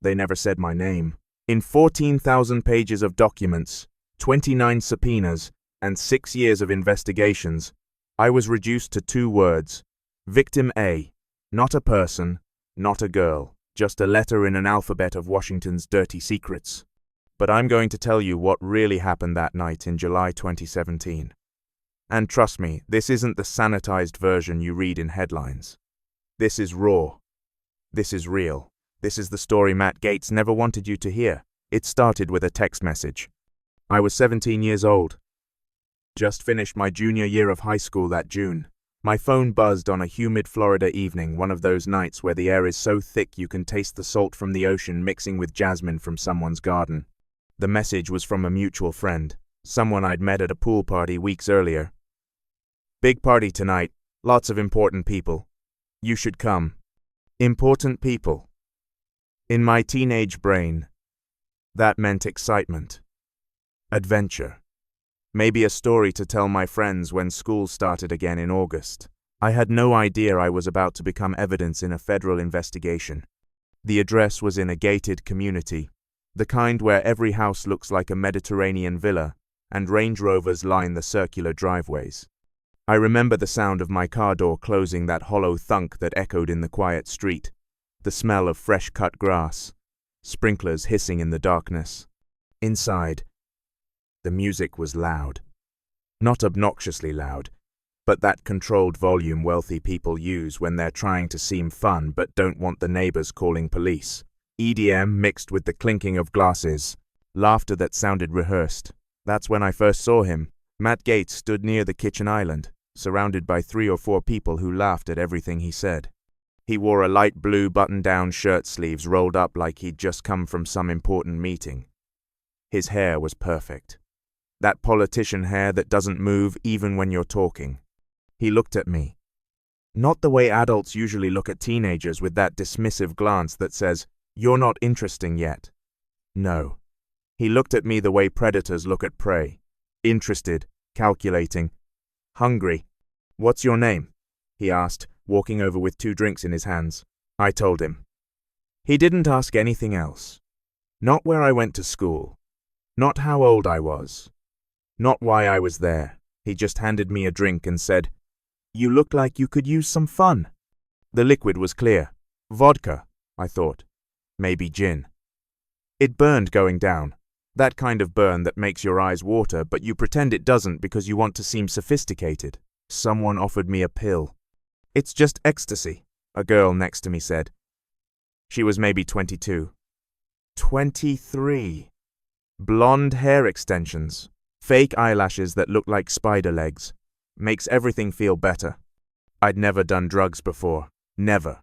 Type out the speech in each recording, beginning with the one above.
They never said my name. In 14,000 pages of documents, 29 subpoenas, and 6 years of investigations, I was reduced to 2 words. Victim A. Not a person, not a girl, just a letter in an alphabet of Washington's dirty secrets. But I'm going to tell you what really happened that night in July 2017. And trust me, this isn't the sanitized version you read in headlines. This is raw. This is real. This is the story Matt Gaetz never wanted you to hear. It started with a text message. I was 17 years old. Just finished my junior year of high school that June. My phone buzzed on a humid Florida evening, one of those nights where the air is so thick you can taste the salt from the ocean mixing with jasmine from someone's garden. The message was from a mutual friend, someone I'd met at a pool party weeks earlier. Big party tonight, lots of important people. You should come. Important people. In my teenage brain, that meant excitement. Adventure. Maybe a story to tell my friends when school started again in August. I had no idea I was about to become evidence in a federal investigation. The address was in a gated community, the kind where every house looks like a Mediterranean villa, and Range Rovers line the circular driveways. I remember the sound of my car door closing, that hollow thunk that echoed in the quiet street, the smell of fresh-cut grass, sprinklers hissing in the darkness. Inside, the music was loud. Not obnoxiously loud, but that controlled volume wealthy people use when they're trying to seem fun but don't want the neighbors calling police. EDM mixed with the clinking of glasses, laughter that sounded rehearsed. That's when I first saw him. Matt Gaetz stood near the kitchen island, surrounded by 3 or 4 people who laughed at everything he said. He wore a light blue button-down shirt, sleeves rolled up like he'd just come from some important meeting. His hair was perfect. That politician hair that doesn't move even when you're talking. He looked at me. Not the way adults usually look at teenagers, with that dismissive glance that says, "You're not interesting yet." No. He looked at me the way predators look at prey. Interested, calculating, hungry. "What's your name?" he asked, walking over with 2 drinks in his hands. I told him. He didn't ask anything else. Not where I went to school. Not how old I was. Not why I was there. He just handed me a drink and said, "You look like you could use some fun." The liquid was clear. Vodka, I thought. Maybe gin. It burned going down. That kind of burn that makes your eyes water, but you pretend it doesn't because you want to seem sophisticated. Someone offered me a pill. "It's just ecstasy," a girl next to me said. She was maybe 22. 23. Blonde hair extensions. Fake eyelashes that look like spider legs. Makes everything feel better. I'd never done drugs before. Never.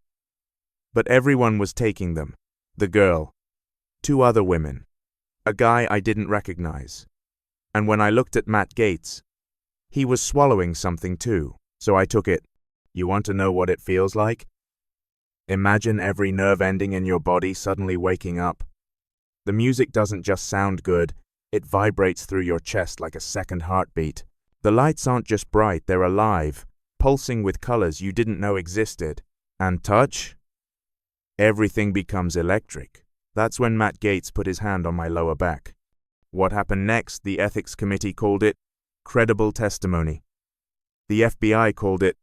But everyone was taking them. The girl. 2 other women. A guy I didn't recognize. And when I looked at Matt Gaetz, he was swallowing something too, so I took it. You want to know what it feels like? Imagine every nerve ending in your body suddenly waking up. The music doesn't just sound good, it vibrates through your chest like a second heartbeat. The lights aren't just bright, they're alive, pulsing with colors you didn't know existed. And touch? Everything becomes electric. That's when Matt Gaetz put his hand on my lower back. What happened next? The ethics committee called it credible testimony. The FBI called it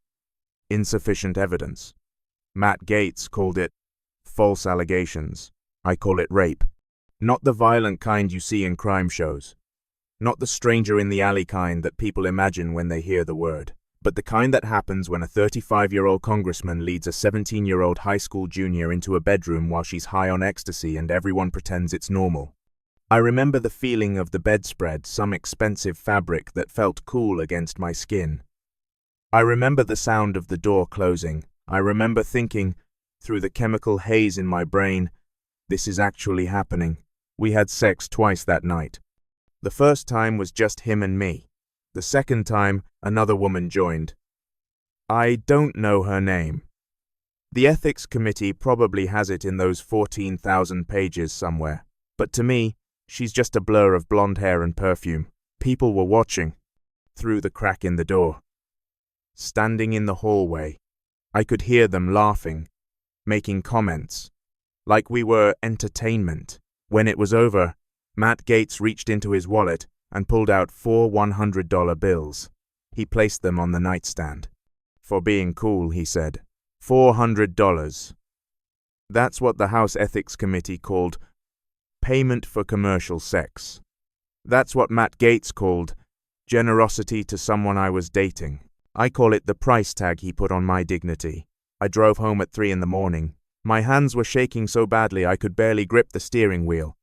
insufficient evidence. Matt Gaetz called it false allegations. I call it rape. Not the violent kind you see in crime shows. Not the stranger in the alley kind that people imagine when they hear the word. But the kind that happens when a 35-year-old congressman leads a 17-year-old high school junior into a bedroom while she's high on ecstasy and everyone pretends it's normal. I remember the feeling of the bedspread, some expensive fabric that felt cool against my skin. I remember the sound of the door closing. I remember thinking, through the chemical haze in my brain, this is actually happening. We had sex twice that night. The first time was just him and me. The second time, another woman joined. I don't know her name. The ethics committee probably has it in those 14,000 pages somewhere. But to me, she's just a blur of blonde hair and perfume. People were watching. Through the crack in the door. Standing in the hallway. I could hear them laughing, making comments. like we were entertainment. When it was over, Matt Gaetz reached into his wallet and pulled out 4 $100 bills. He placed them on the nightstand. For being cool, he said. $400. That's what the House Ethics Committee called payment for commercial sex. That's what Matt Gaetz called generosity to someone I was dating. I call it the price tag he put on my dignity. I drove home at 3 in the morning. My hands were shaking so badly I could barely grip the steering wheel.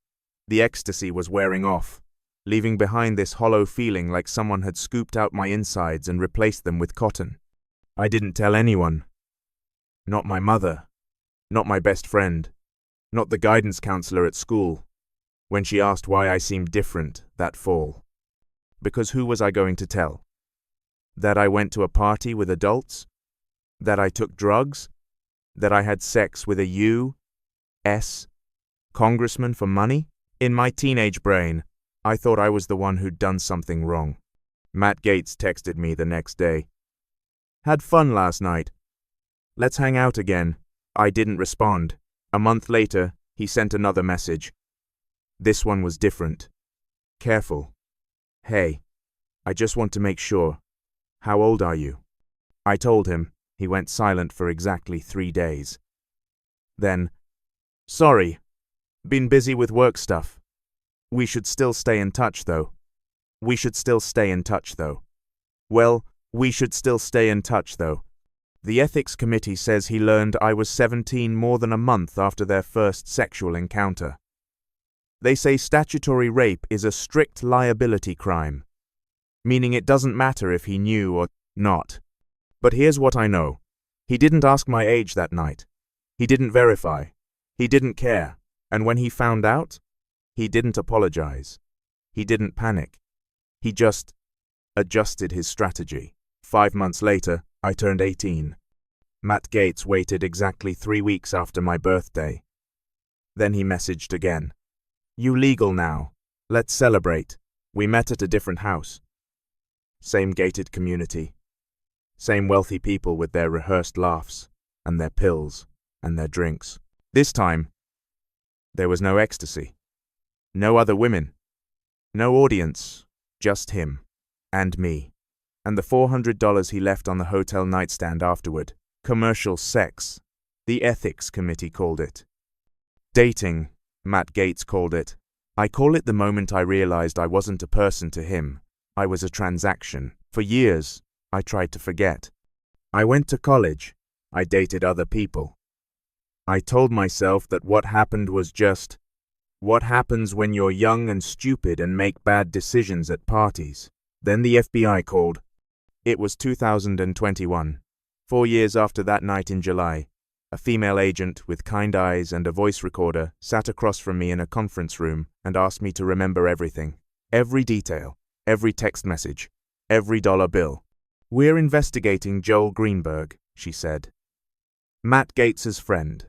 The ecstasy was wearing off, leaving behind this hollow feeling like someone had scooped out my insides and replaced them with cotton. I didn't tell anyone. Not my mother. Not my best friend. Not the guidance counselor at school, when she asked why I seemed different that fall. Because who was I going to tell? That I went to a party with adults? That I took drugs? That I had sex with a U.S. congressman for money? In my teenage brain, I thought I was the one who'd done something wrong. Matt Gaetz texted me the next day. Had fun last night. Let's hang out again. I didn't respond. A month later, he sent another message. This one was different. Careful. Hey, I just want to make sure. How old are you? I told him. He went silent for exactly 3 days. Then, sorry. Been busy with work stuff. We should still stay in touch, though. We should still stay in touch, though. Well, we should still stay in touch, though. The ethics committee says he learned I was 17 more than a month after their first sexual encounter. They say statutory rape is a strict liability crime, meaning it doesn't matter if he knew or not. But here's what I know. He didn't ask my age that night. He didn't verify. He didn't care. And when he found out, he didn't apologize. He didn't panic. He just adjusted his strategy. 5 months later, I turned 18. Matt Gaetz waited exactly 3 weeks after my birthday. Then he messaged again. You legal now. Let's celebrate. We met at a different house. Same gated community. Same wealthy people with their rehearsed laughs, and their pills, and their drinks. This time, there was no ecstasy. No other women. No audience. Just him. And me. And the $400 he left on the hotel nightstand afterward. Commercial sex. The ethics committee called it. Dating, Matt Gaetz called it. I call it the moment I realized I wasn't a person to him. I was a transaction. For years, I tried to forget. I went to college. I dated other people. I told myself that what happened was just what happens when you're young and stupid and make bad decisions at parties. Then the FBI called. It was 2021. 4 years after that night in July, a female agent with kind eyes and a voice recorder sat across from me in a conference room and asked me to remember everything. Every detail, every text message, every dollar bill. We're investigating Joel Greenberg, she said. Matt Gaetz's friend.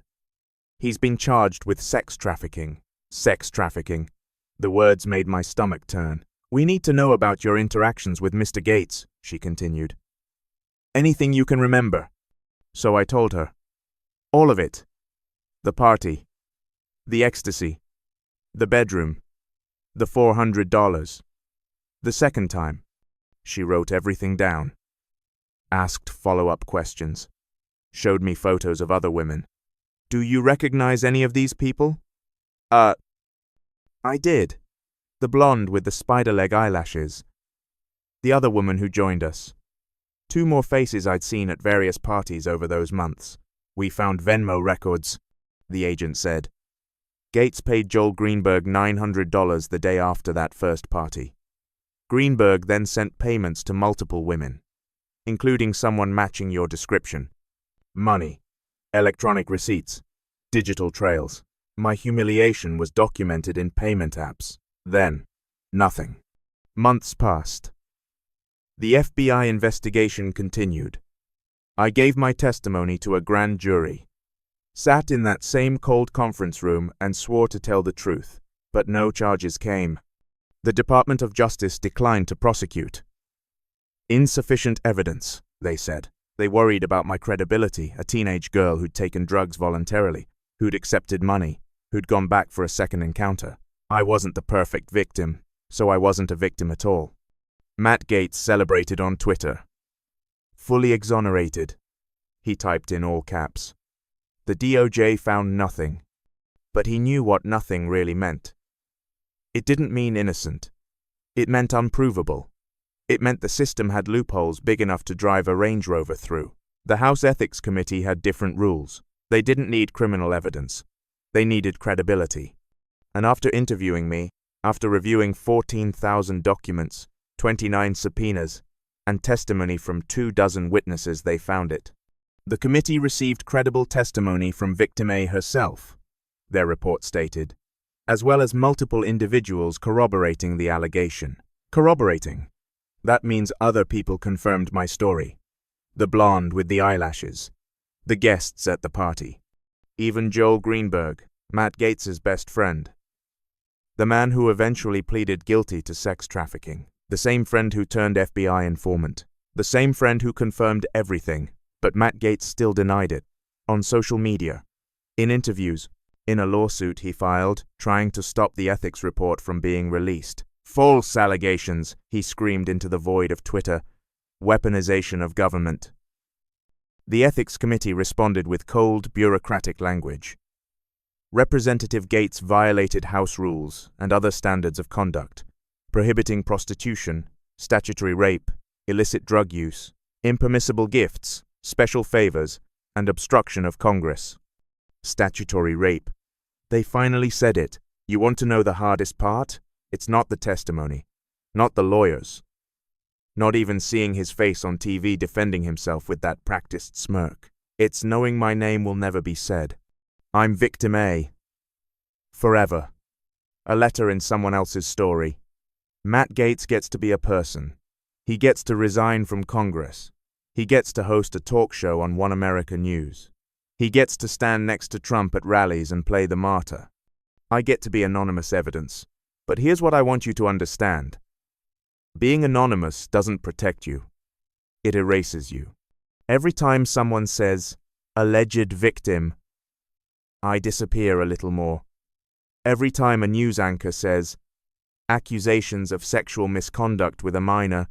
He's been charged with sex trafficking. Sex trafficking. The words made my stomach turn. We need to know about your interactions with Mr. Gaetz, she continued. Anything you can remember. So I told her. All of it. The party. The ecstasy. The bedroom. The $400. The second time. She wrote everything down. Asked follow-up questions. Showed me photos of other women. Do you recognize any of these people? I did. The blonde with the spider leg eyelashes. The other woman who joined us. 2 more faces I'd seen at various parties over those months. We found Venmo records, the agent said. Gaetz paid Joel Greenberg $900 the day after that first party. Greenberg then sent payments to multiple women, including someone matching your description. Money, electronic receipts, digital trails. My humiliation was documented in payment apps. Then, nothing. Months passed. The FBI investigation continued. I gave my testimony to a grand jury, sat in that same cold conference room and swore to tell the truth, but no charges came. The Department of Justice declined to prosecute. Insufficient evidence, they said. They worried about my credibility, a teenage girl who'd taken drugs voluntarily. who'd accepted money, who'd gone back for a second encounter. I wasn't the perfect victim, so I wasn't a victim at all. Matt Gaetz celebrated on Twitter. Fully exonerated, he typed in all caps. The DOJ found nothing, but he knew what nothing really meant. It didn't mean innocent. It meant unprovable. It meant the system had loopholes big enough to drive a Range Rover through. The House Ethics Committee had different rules. They didn't need criminal evidence. They needed credibility. And after interviewing me, after reviewing 14,000 documents, 29 subpoenas, and testimony from 24 witnesses, they found it. The committee received credible testimony from victim A herself, their report stated, as well as multiple individuals corroborating the allegation. Corroborating. That means other people confirmed my story. The blonde with the eyelashes. The guests at the party. Even Joel Greenberg, Matt Gaetz's best friend. The man who eventually pleaded guilty to sex trafficking. The same friend who turned FBI informant. The same friend who confirmed everything, but Matt Gaetz still denied it. On social media. In interviews. In a lawsuit he filed, trying to stop the ethics report from being released. False allegations, he screamed into the void of Twitter. Weaponization of government. The Ethics Committee responded with cold, bureaucratic language. Representative Gaetz violated House rules and other standards of conduct, prohibiting prostitution, statutory rape, illicit drug use, impermissible gifts, special favors, and obstruction of Congress. Statutory rape. They finally said it. You want to know the hardest part? It's not the testimony, not the lawyers, not even seeing his face on TV defending himself with that practiced smirk. It's knowing my name will never be said. I'm victim A. Forever. A letter in someone else's story. Matt Gaetz gets to be a person. He gets to resign from Congress. He gets to host a talk show on One America News. He gets to stand next to Trump at rallies and play the martyr. I get to be anonymous evidence. But here's what I want you to understand. Being anonymous doesn't protect you. It erases you. Every time someone says, alleged victim, I disappear a little more. Every time a news anchor says, accusations of sexual misconduct with a minor,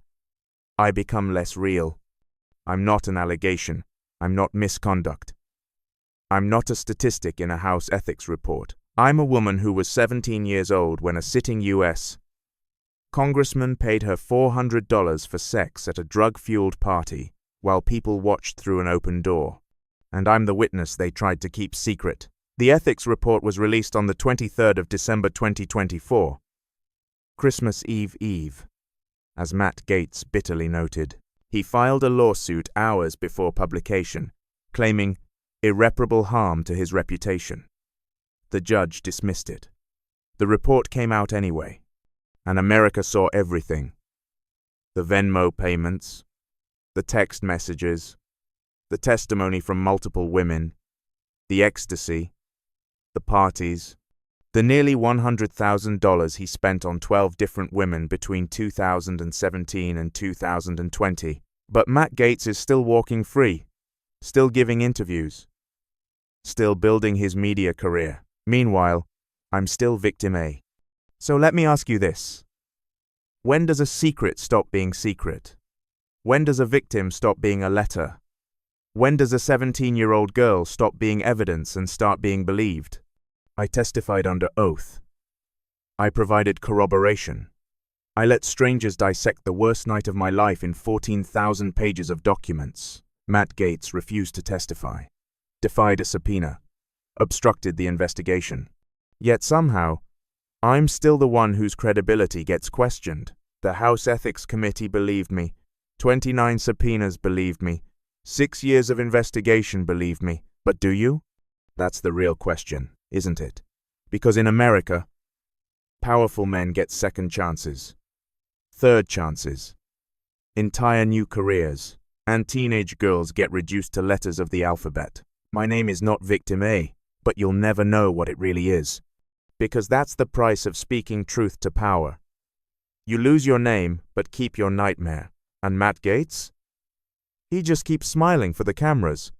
I become less real. I'm not an allegation. I'm not misconduct. I'm not a statistic in a House ethics report. I'm a woman who was 17 years old when a sitting U.S. congressman paid her $400 for sex at a drug-fueled party while people watched through an open door. And I'm the witness they tried to keep secret. The ethics report was released on the 23rd of December 2024. Christmas Eve, as Matt Gaetz bitterly noted. He filed a lawsuit hours before publication, claiming irreparable harm to his reputation. The judge dismissed it. The report came out anyway, and America saw everything. The Venmo payments, the text messages, the testimony from multiple women, the ecstasy, the parties, the nearly $100,000 he spent on 12 different women between 2017 and 2020. But Matt Gaetz is still walking free, still giving interviews, still building his media career. Meanwhile, I'm still victim A. So let me ask you this. When does a secret stop being secret? When does a victim stop being a letter? When does a 17-year-old girl stop being evidence and start being believed? I testified under oath. I provided corroboration. I let strangers dissect the worst night of my life in 14,000 pages of documents. Matt Gaetz refused to testify, defied a subpoena, obstructed the investigation. Yet somehow, I'm still the one whose credibility gets questioned. The House Ethics Committee believed me. 29 subpoenas believed me. 6 years of investigation believed me. But do you? That's the real question, isn't it? Because in America, powerful men get second chances, third chances, entire new careers, and teenage girls get reduced to letters of the alphabet. My name is not victim A, but you'll never know what it really is. Because that's the price of speaking truth to power. You lose your name, but keep your nightmare. And Matt Gaetz? He just keeps smiling for the cameras.